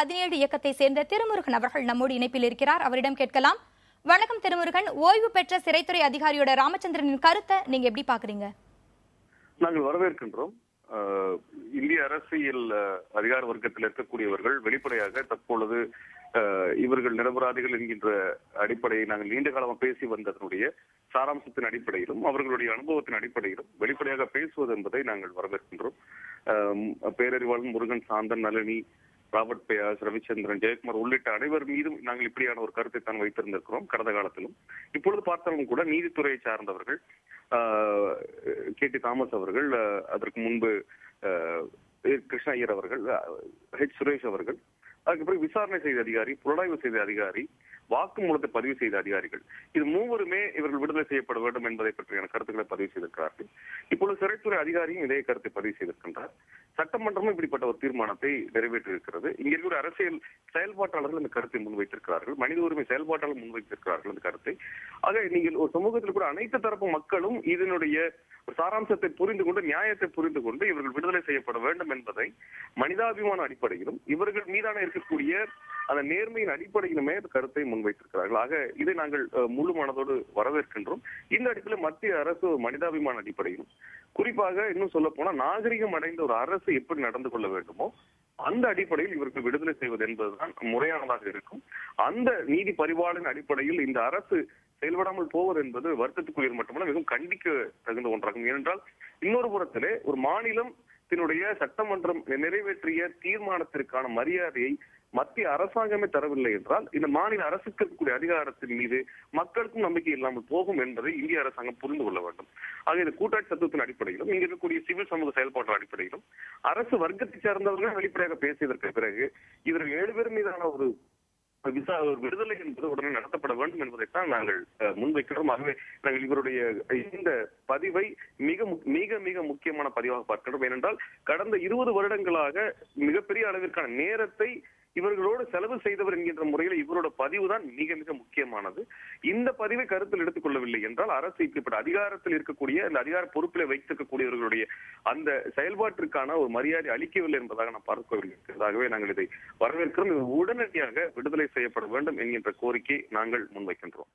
17 இயக்கத்தை சேர்ந்த திருமுருகன் அவர்கள் நம்மோடு இணைப்பில் இருக்கிறார். அவரிடம் கேட்கலாம். வணக்கம் திருமுருகன். ஓய்வு பெற்ற சிறைத்துறை அதிகாரியோட ராமச்சந்திரனின் கருத்தை நீங்க எப்படி பாக்குறீங்க? நாங்கள் வரவேற்கின்றோம். இந்திய அரசியல் அதிகார வர்க்கத்தில் இருக்கக்கூடியவர்கள் வெளிப்படையாக தற்பொழுது இவர்கள் நிரபராதிகள் என்கின்ற அடிப்படையை நாங்கள் நீண்ட காலமாக பேசி வந்ததனுடைய சாராம்சத்தின் அடிப்படையிலும் அவர்களுடைய அனுபவத்தின் அடிப்படையிலும் வெளிப்படையாக பேசுவது என்பதை நாங்கள் வரவேற்கின்றோம். பேரறிவாளன் முருகன், சாந்தன், நளினி, ராபர்ட் பெயாஸ், ரவிச்சந்திரன், ஜெயக்குமார் உள்ளிட்ட அனைவர் மீதும் நாங்கள் இப்படியான ஒரு கருத்தை தான் வைத்திருந்திருக்கிறோம் கடந்த காலத்திலும். இப்பொழுது பார்த்தாலும் கூட நீதித்துறையை சார்ந்தவர்கள், கே.டி. தாமஸ் அவர்கள், அதற்கு முன்பு கிருஷ்ண ஐயர் அவர்கள், சுரேஷ் அவர்கள், அதுக்கப்புறம் விசாரணை செய்த அதிகாரி, புலனாய்வு செய்த அதிகாரி, வாக்குமூலத்தை பதிவு செய்த அதிகாரிகள், இது மூவருமே இவர்கள் விடுதலை செய்யப்பட வேண்டும் என்பதை பற்றியான கருத்துக்களை பதிவு செய்திருக்கிறார்கள். இப்பொழுது சிறைத்துறை அதிகாரியும் இதே கருத்தை பதிவு செய்திருக்கின்றார். சட்டமன்றமும் இப்படிப்பட்ட ஒரு தீர்மானத்தை நிறைவேற்றியிருக்கிறது. இங்க இருக்கிற அரசியல் செயல்பாட்டாளர்கள் இந்த கருத்தை முன்வைத்திருக்கிறார்கள், மனித உரிமை செயல்பாட்டாளர் முன்வைத்திருக்கிறார்கள் இந்த கருத்தை. ஆக நீங்கள் ஒரு சமூகத்தில் கூட அனைத்து தரப்பு மக்களும் இதனுடைய சாராம்சத்தை புரிந்து கொண்டு, நியாயத்தை புரிந்து கொண்டு இவர்கள் விடுதலை செய்யப்பட வேண்டும் என்பதை மனிதாபிமான அடிப்படையிலும் இவர்கள் மீதான இருக்கக்கூடிய அந்த நேர்மையின் அடிப்படையிலுமே கருத்தை முன்வைத்திருக்கிறார்கள். ஆக இதை நாங்கள் முழு மனதோடு வரவேற்கின்றோம். இந்த அடிப்படையில் மத்திய அரசு மனிதாபிமான அடிப்படையிலும், குறிப்பாக இன்னும் சொல்ல போனா நாகரிகம் அடைந்த ஒரு அரசு எப்படி நடந்து கொள்ள வேண்டுமோ அந்த அடிப்படையில் இவர்கள் விடுதலை செய்வது என்பதுதான் முறையானதாக இருக்கும். அந்த நீதி பரிபாலனின் அடிப்படையில் இந்த அரசு செயல்படாமல் போவது என்பது வருத்தத்துக்குரியது மட்டுமல்ல, மிகவும் கண்டிக்க தகுந்த ஒன்றாகும். ஏனென்றால் இன்னொரு புறத்திலே ஒரு மாநிலத்தினுடைய சட்டமன்றம் நிறைவேற்றிய தீர்மானத்திற்கான மரியாதையை மத்திய அரசாங்கமே தரவில்லை என்றால் இந்த மாநில அரசுக்கு இருக்கக்கூடிய அதிகாரத்தின் மீது மக்களுக்கும் நம்பிக்கை இல்லாமல் போகும் என்பதை இந்திய அரசாங்கம் புரிந்து கொள்ள வேண்டும். ஆக இந்த கூட்டாட்சி தத்துவத்தின் அடிப்படையிலும், இங்க இருக்கக்கூடிய சிவில் சமூக செயல்பாட்டு அடிப்படையிலும் அரசு வர்க்கத்தை சார்ந்தவர்கள் வெளிப்படையாக பேசியதற்கு பிறகு இவர்கள் 7 பேர் மீதான ஒரு விடுதலை என்பது உடனே நடத்தப்பட வேண்டும் என்பதைத்தான் நாங்கள் முன்வைக்கிறோம். ஆகவே நாங்கள் இவருடைய இந்த பதிவை மிக மிக மிக முக்கியமான பதிவாக பார்க்கிறோம். ஏனென்றால் கடந்த 20 வருடங்களாக மிகப்பெரிய அளவிற்கான நேரத்தை இவர்களோடு செலவு செய்தவர் என்கின்ற முறையில் இவரோட பதிவு தான் மிக மிக முக்கியமானது. இந்த பதிவை கருத்தில் எடுத்துக் கொள்ளவில்லை என்றால் அரசு இப்படிப்பட்ட அதிகாரத்தில் இருக்கக்கூடிய அந்த அதிகார பொறுப்பில் வைத்திருக்கக்கூடியவர்களுடைய அந்த செயல்பாட்டிற்கான ஒரு மரியாதை அளிக்கவில்லை என்பதாக நாம் பார்க்கவில்லை. நாங்கள் இதை வரவேற்கிறோம். உடனடியாக விடுதலை செய்யப்பட வேண்டும் என்கின்ற கோரிக்கை நாங்கள் முன்வைக்கின்றோம்.